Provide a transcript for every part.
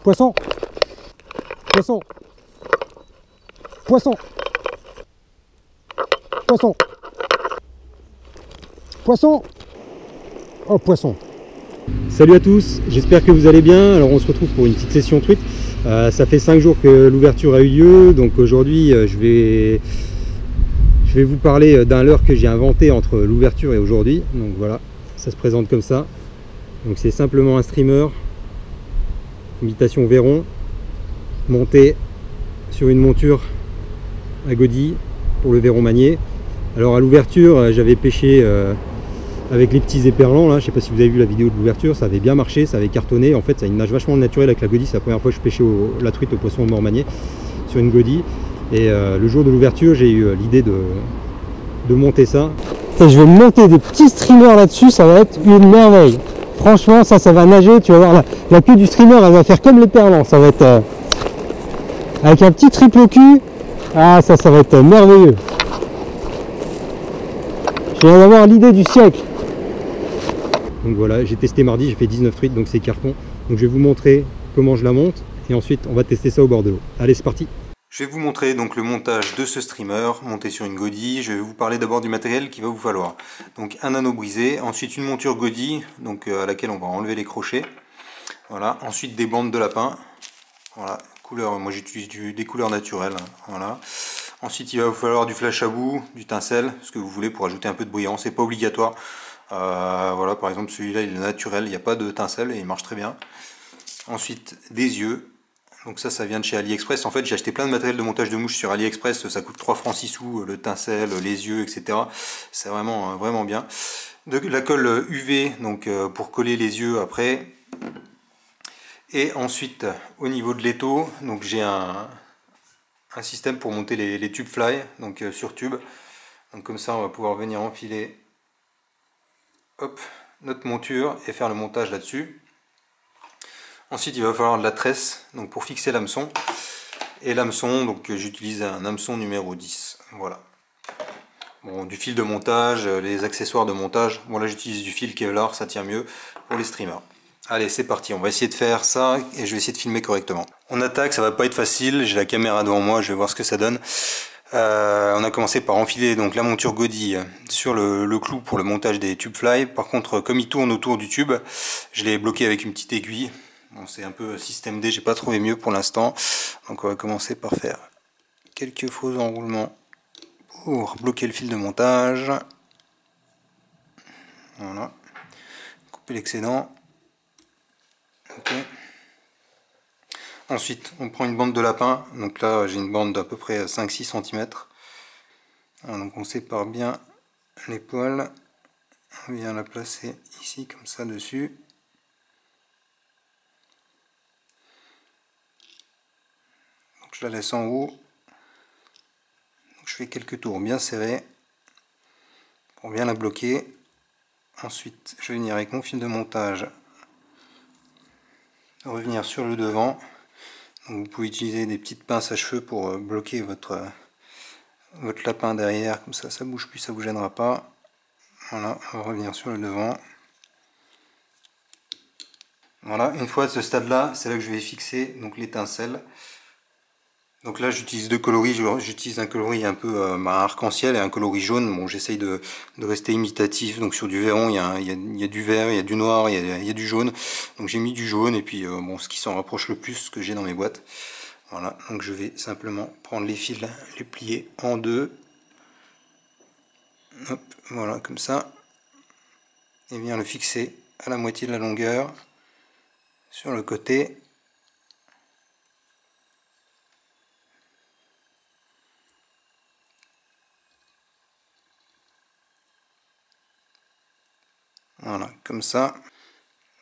Poisson. Poisson. Poisson. Poisson. Poisson. Oh, poisson. Salut à tous, j'espère que vous allez bien. Alors on se retrouve pour une petite session truite. Ça fait 5 jours que l'ouverture a eu lieu, donc aujourd'hui je vais vous parler d'un leurre que j'ai inventé entre l'ouverture et aujourd'hui. Donc voilà, ça se présente comme ça. Donc c'est simplement un streamer, imitation Véron, monté sur une monture à godille pour le Véron manier. Alors à l'ouverture j'avais pêché avec les petits éperlans là, je sais pas si vous avez vu la vidéo de l'ouverture, ça avait bien marché, ça avait cartonné. En fait ça a une nage vachement naturelle avec la godille, c'est la première fois que je pêchais la truite au poisson mort manier sur une godille. Et le jour de l'ouverture j'ai eu l'idée de monter ça. Et je vais monter des petits streamers là-dessus, ça va être une merveille. Franchement ça va nager, tu vas voir la queue du streamer elle va faire comme l'éperlan, ça va être avec un petit triple cul. Ah ça va être merveilleux. Je viens d'avoir l'idée du siècle. Donc voilà, j'ai testé mardi, j'ai fait 19 truites, donc c'est carton. Donc je vais vous montrer comment je la monte et ensuite on va tester ça au bord de l'eau. Allez, c'est parti. Je vais vous montrer donc le montage de ce streamer monté sur une godille. Je vais vous parler d'abord du matériel qu'il va vous falloir. Donc un anneau brisé, ensuite une monture godille, donc à laquelle on va enlever les crochets. Voilà, ensuite des bandes de lapin. Voilà, couleur, moi j'utilise des couleurs naturelles. Voilà. Ensuite il va vous falloir du flash à bout, du tinsel, ce que vous voulez pour ajouter un peu de brillant. C'est pas obligatoire. Voilà, par exemple celui-là il est naturel, il n'y a pas de tinsel et il marche très bien. Ensuite des yeux. Donc ça vient de chez AliExpress. En fait j'ai acheté plein de matériel de montage de mouches sur AliExpress. Ça coûte 3 francs 6 sous, le tinsel, les yeux, etc. C'est vraiment, vraiment bien. De la colle UV donc pour coller les yeux après. Et ensuite au niveau de l'étau, donc j'ai un système pour monter les tubes fly, donc sur tube. Donc comme ça on va pouvoir venir enfiler hop, notre monture et faire le montage là-dessus. Ensuite il va falloir de la tresse donc pour fixer l'hameçon. Et l'hameçon, donc j'utilise un hameçon numéro 10. Voilà. Bon, du fil de montage, les accessoires de montage. Bon là j'utilise du fil Kevlar, ça tient mieux pour les streamers. Allez c'est parti, on va essayer de faire ça et je vais essayer de filmer correctement. On attaque, ça va pas être facile, j'ai la caméra devant moi, je vais voir ce que ça donne. On a commencé par enfiler donc la monture godille sur le clou pour le montage des tubes fly. Par contre comme il tourne autour du tube, je l'ai bloqué avec une petite aiguille. Bon, c'est un peu système D, j'ai pas trouvé mieux pour l'instant. Donc on va commencer par faire quelques faux enroulements pour bloquer le fil de montage. Voilà. Couper l'excédent. Ok. Ensuite, on prend une bande de lapin. Donc là, j'ai une bande d'à peu près 5-6 cm. Donc on sépare bien les poils. On vient la placer ici, comme ça, dessus. Donc je la laisse en haut. Donc je fais quelques tours bien serrés pour bien la bloquer. Ensuite, je vais venir avec mon fil de montage revenir sur le devant. Donc vous pouvez utiliser des petites pinces à cheveux pour bloquer votre lapin derrière, comme ça ça bouge plus, ça vous gênera pas. Voilà, on va revenir sur le devant. Voilà, une fois à ce stade là, c'est là que je vais fixer donc l'étincelle. Donc là j'utilise deux coloris, j'utilise un coloris un peu arc-en-ciel et un coloris jaune. Bon, j'essaye de rester imitatif, donc sur du Véron il y a du vert, il y a du noir, il y a du jaune. Donc j'ai mis du jaune et puis bon, ce qui s'en rapproche le plus, ce que j'ai dans mes boîtes. Voilà, donc je vais simplement prendre les fils, les plier en deux. Hop, voilà, comme ça. Et bien le fixer à la moitié de la longueur sur le côté. Voilà, comme ça.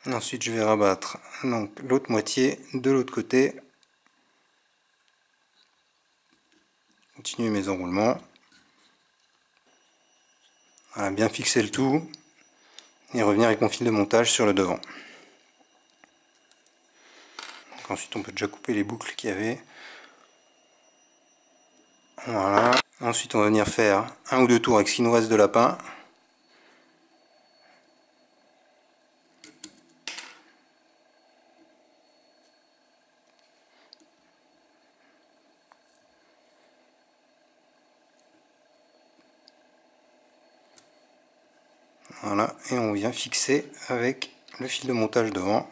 Ensuite, je vais rabattre donc l'autre moitié de l'autre côté. Continuer mes enroulements. Voilà, bien fixer le tout. Et revenir avec mon fil de montage sur le devant. Donc ensuite, on peut déjà couper les boucles qu'il y avait. Voilà. Ensuite, on va venir faire un ou deux tours avec ce qu'il nous reste de lapin. Voilà, et on vient fixer avec le fil de montage devant.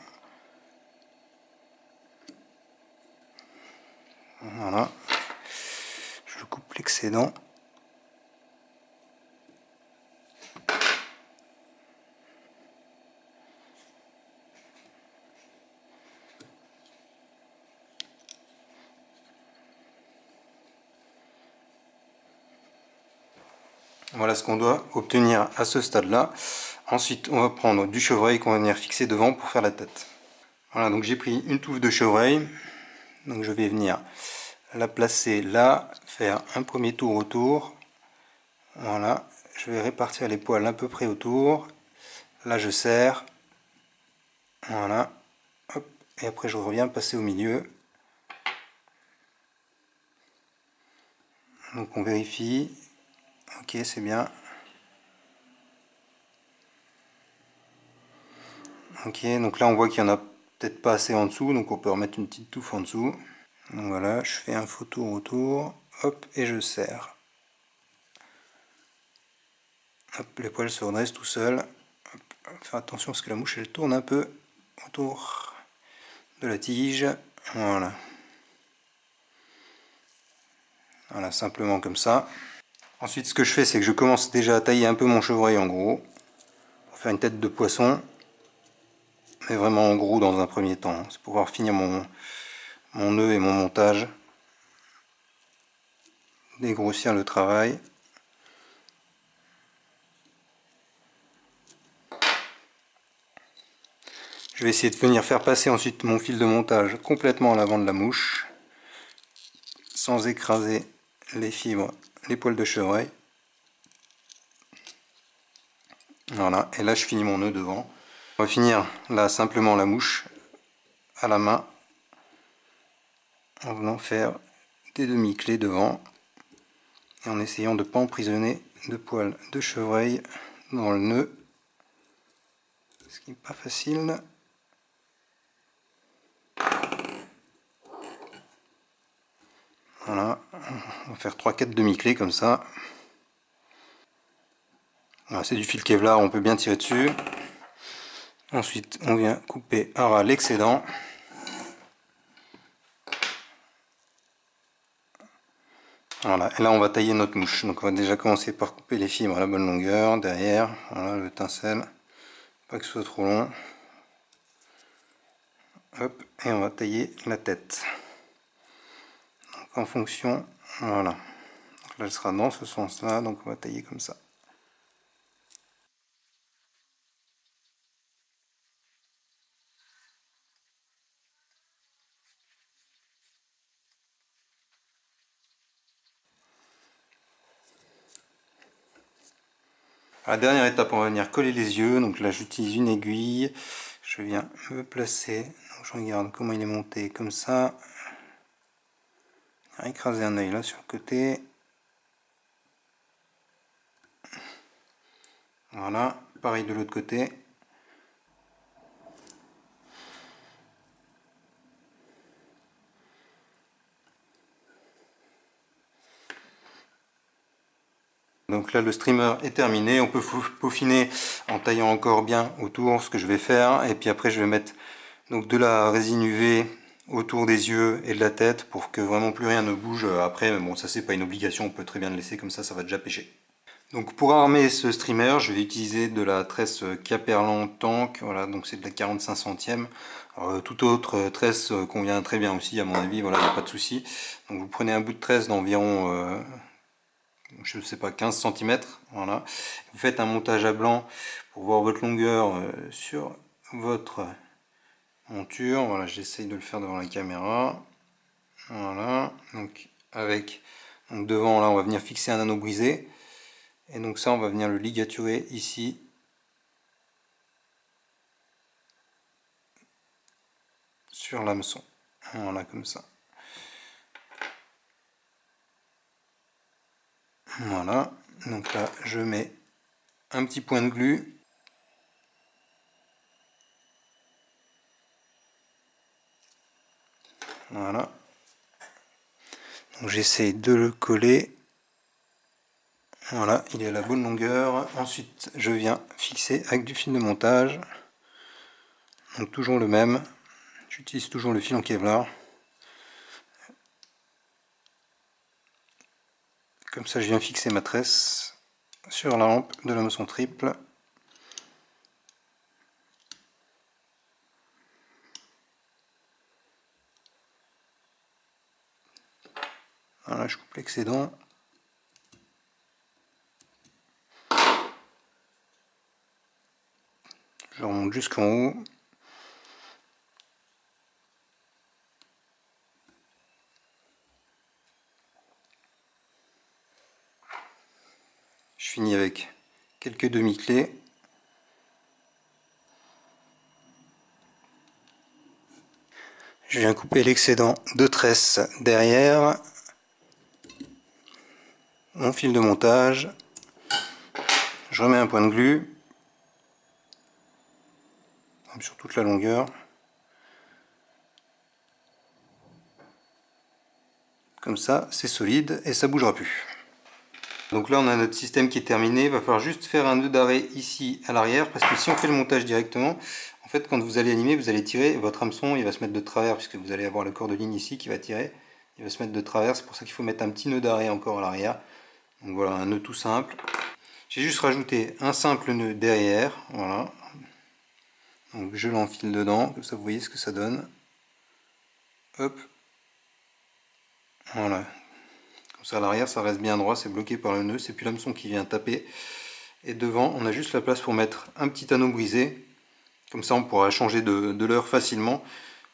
Voilà, je coupe l'excédent. Voilà ce qu'on doit obtenir à ce stade-là. Ensuite, on va prendre du chevreuil qu'on va venir fixer devant pour faire la tête. Voilà, donc j'ai pris une touffe de chevreuil. Donc je vais venir la placer là, faire un premier tour autour. Voilà, je vais répartir les poils à peu près autour. Là, je serre. Voilà, hop, et après je reviens passer au milieu. Donc on vérifie. Ok, c'est bien. Ok, donc là on voit qu'il n'y en a peut-être pas assez en dessous, donc on peut remettre une petite touffe en dessous. Donc voilà, je fais un faux tour autour, hop, et je serre. Hop, les poils se redressent tout seuls. Faire attention parce que la mouche elle tourne un peu autour de la tige. Voilà. Voilà, simplement comme ça. Ensuite, ce que je fais, c'est que je commence déjà à tailler un peu mon chevreuil en gros, pour faire une tête de poisson. Mais vraiment en gros dans un premier temps. C'est pour pouvoir finir mon nœud et mon montage. Dégrossir le travail. Je vais essayer de venir faire passer ensuite mon fil de montage complètement à l'avant de la mouche, sans écraser les fibres, les poils de chevreuil. Voilà, et là je finis mon nœud devant. On va finir là simplement la mouche à la main, en venant faire des demi-clés devant, et en essayant de ne pas emprisonner de poils de chevreuil dans le nœud, ce qui n'est pas facile. Voilà, on va faire 3-4 demi-clés comme ça. Voilà, c'est du fil Kevlar, on peut bien tirer dessus. Ensuite, on vient couper à ras l'excédent. Voilà, et là on va tailler notre mouche. Donc on va déjà commencer par couper les fibres à la bonne longueur, derrière, voilà le tincelle, pas que ce soit trop long. Hop, et on va tailler la tête. Donc en fonction, voilà. Donc là elle sera dans ce sens-là, donc on va tailler comme ça. À la dernière étape, on va venir coller les yeux. Donc là j'utilise une aiguille, je viens me placer, donc je regarde comment il est monté comme ça. Écraser un œil là sur le côté. Voilà, pareil de l'autre côté. Donc là le streamer est terminé, on peut peaufiner en taillant encore bien autour, ce que je vais faire, et puis après je vais mettre donc de la résine UV autour des yeux et de la tête pour que vraiment plus rien ne bouge après, mais bon ça c'est pas une obligation, on peut très bien le laisser comme ça va déjà pêcher. Donc pour armer ce streamer, je vais utiliser de la tresse Caperlan Tank, voilà, donc c'est de la 45 centièmes. Toute autre tresse convient très bien aussi à mon avis, voilà, il n'y a pas de souci. Donc vous prenez un bout de tresse d'environ je ne sais pas, 15 cm, voilà. Vous faites un montage à blanc pour voir votre longueur sur votre monture. Voilà, j'essaye de le faire devant la caméra. Voilà, donc avec donc devant là on va venir fixer un anneau brisé. Et donc ça on va venir le ligaturer ici. Sur l'hameçon. Voilà, comme ça. Voilà, donc là je mets un petit point de glu. Voilà. Donc j'essaye de le coller. Voilà, il est à la bonne longueur. Ensuite, je viens fixer avec du fil de montage. Donc toujours le même. J'utilise toujours le fil en Kevlar. Comme ça, je viens fixer ma tresse sur la hampe de l'hameçon triple. Voilà, je coupe l'excédent. Je remonte jusqu'en haut. Je finis avec quelques demi-clés. Je viens couper l'excédent de tresse derrière. Mon fil de montage. Je remets un point de glu sur toute la longueur. Comme ça, c'est solide et ça bougera plus. Donc là, on a notre système qui est terminé. Il va falloir juste faire un nœud d'arrêt ici à l'arrière, parce que si on fait le montage directement, en fait, quand vous allez animer, vous allez tirer, votre hameçon, il va se mettre de travers, puisque vous allez avoir le corps de ligne ici qui va tirer. Il va se mettre de travers, c'est pour ça qu'il faut mettre un petit nœud d'arrêt encore à l'arrière. Donc voilà, un nœud tout simple. J'ai juste rajouté un simple nœud derrière, voilà. Donc je l'enfile dedans, comme ça vous voyez ce que ça donne. Hop. Voilà. Comme ça à l'arrière ça reste bien droit, c'est bloqué par le nœud, c'est plus l'hameçon qui vient taper. Et devant on a juste la place pour mettre un petit anneau brisé. Comme ça on pourra changer de leurre facilement.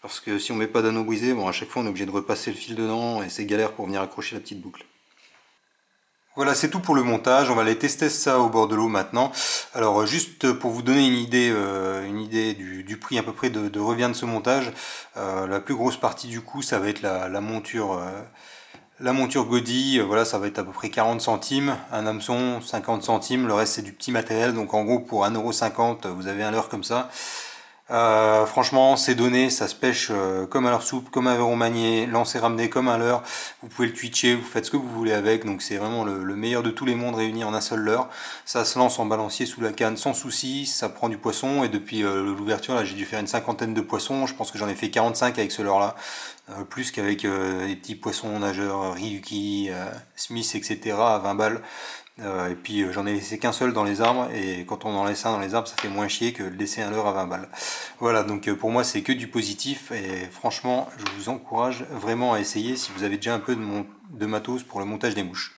Parce que si on met pas d'anneau brisé, bon à chaque fois on est obligé de repasser le fil dedans et c'est galère pour venir accrocher la petite boucle. Voilà, c'est tout pour le montage. On va aller tester ça au bord de l'eau maintenant. Alors juste pour vous donner une idée du prix à peu près de revient de ce montage, la plus grosse partie du coût ça va être la monture Godi. Voilà, ça va être à peu près 40 centimes, un hameçon 50 centimes, le reste c'est du petit matériel. Donc en gros pour 1,50 € vous avez un leurre comme ça. Franchement c'est donné, ça se pêche comme à leur soupe, comme un verron manié, lancé ramené comme un leurre. Vous pouvez le twitcher, vous faites ce que vous voulez avec, donc c'est vraiment le meilleur de tous les mondes réunis en un seul leurre. Ça se lance en balancier sous la canne sans souci, ça prend du poisson, et depuis l'ouverture là j'ai dû faire une cinquantaine de poissons. Je pense que j'en ai fait 45 avec ce leurre là, plus qu'avec les petits poissons nageurs Ryuki, Smith etc à 20 balles. Et puis j'en ai laissé qu'un seul dans les arbres, et quand on en laisse un dans les arbres ça fait moins chier que de laisser un leurre à 20 balles. Voilà, donc pour moi c'est que du positif, et franchement je vous encourage vraiment à essayer si vous avez déjà un peu de matos pour le montage des mouches.